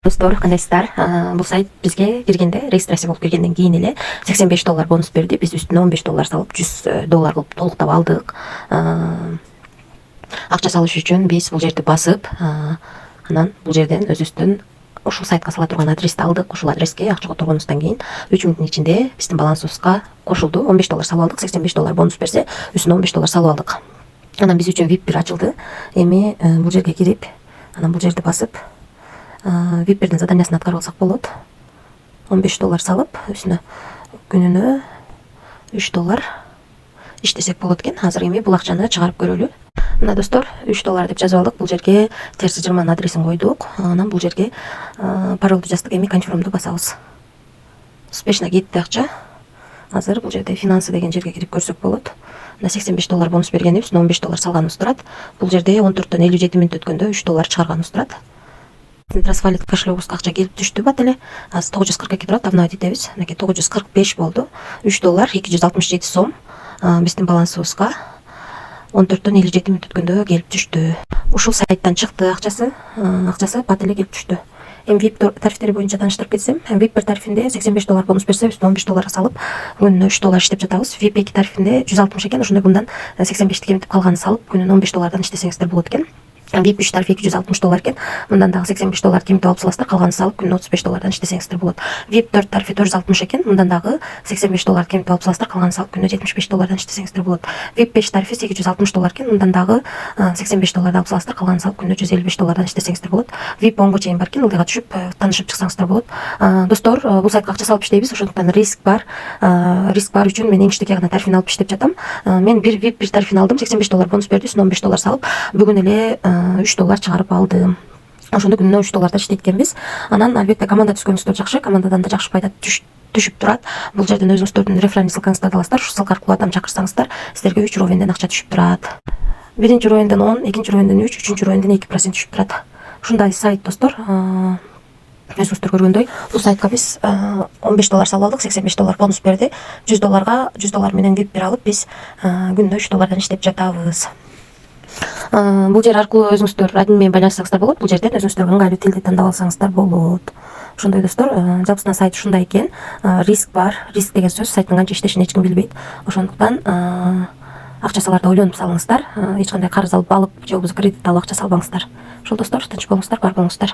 Достор, кандайсыздар? Бул сайт бизге киргенде, регистрация болуп киргенден кийин эле $85 бонус берди. Биз үстүнө $15 салып, $100 кылып толуктап алдык. Акча салыш үчүн биз бул жерди басып, анан бул жерден өзүбүздүн ушул сайтка сала турган адрести алдык. Ушул адреске акча которгондон кийин 3 мүнөттүн ичинде биздин балансыбызга кошулду. $15 салып алдык, $85 бонус берсе, үстүнө $15 салып алдык. Анан биз үчүн VIP ачылды. Эми бул жерге кирип, анан бул жерди басып, VIP-бердин заданиясын аткарып алсак болот. $15 салып, үстүнө күнүнө $3 иштесек болот экен. Азыр эми бул акчаны чыгарып көрөлү. Мына достор, $3 деп жазып алдык. Бул жерге терс жырман адресин койдук. Анан бул жерге паролду жаздык. Эми конфирмду басабыз. Успешно кетти акча. Азыр бул жерде финансы деген жерге кирип көрсөк болот. Мына $85 бонус бергенде үстүнө $15 салганыбыз турат. Бул жерде 14:57 мүнөт өткөндө $3 чыгарганыбыз турат. Трасвалит кошелегубузга акча келип түштү бат эле. Азыр 942 турат, обновить этебиз. Мынакей 945 болду. $3 267 сом биздин балансыбызга 14:57 мүнөт өткөндө келип түштү. Ушул сайттан чыкты акчасы бат эле келип түштү. Эми VIP тарифтери боюнча тааныштырып кетсем, VIP тарифинде $85 бонус берсе, үстүнө $15 салып, күнүнө $3 иштеп жатабыз. VIP 2 тарифинде 160 экен, ошондой мындан 85 кемитип калганын салып, күнүнө $15 иштесеңиздер болот экен. VIP 3 тарифи $260 экен. Мындан дагы $85 кемитип алып саласыздар, калганын салып, күнүнө $35 иштесеңиздер болот. VIP 4 тарифи $460 экен. Мындан дагы $85 кемитип алып саласыздар, калганын салып, күнүнө $75 иштесеңиздер болот. VIP 5 тарифи $860 экен. Мындан дагы $85 алып саласыздар, калганын салып, күнүнө $155 иштесеңиздер болот. VIP 10го чейин бар экен. Ылдыйга түшүп, таанышып чыксаңыздар болот. Достор, бул сайтка акча салып иштейбиз, ошондуктан риск бар. Риск бар үчүн мен эң кичинекей гана тарифин алып иштеп жатам. Мен бир VIP 1 тарифин алдым, $85 бонус берди, үстүнө $15 салып, бүгүн эле $3 чыгарып алдым. Ошондо күнүнө $3 иштейт экенбиз. Анан албетте команда түзгөнүңүздөр жакшы, командадан да жакшы пайда түшүп турат. Бул жерден өзүңүздөрдүн реферальный ссылкаңызды аласыздар. Ушул ссылка аркылуу адам чакырсаңыздар, силерге 3 уровенден акча түшүп турат. Биринчи уровенден 10, экинчи уровенден 3, үчүнчү уровенден 2% түшүп турат. Ушундай сайт достор. Өзүңүздөр көргөндөй, бул сайтка биз $15 салып алдык, $85 бонус берди. $100 менен VIP алып, биз күнүнө $3 иштеп жатабыз. Бул жер аркылуу өзүңүздөр админ менен байланышсаңыздар болот. Бул жерден өзүңүздөр ыңгайлуу тилди тандап алсаңыздар болот. Ошондой достор, жалпысынан сайт ушундай экен. Риск бар. Риск деген сөз сайттын канча иштешин эч ким билбейт. Ошондуктан акча саларда ойлонуп салыңыздар. Эч кандай карыз алып же болбосо кредит алып акча салбаңыздар. Ошол достор, тынч болуңуздар, бар болуңуздар.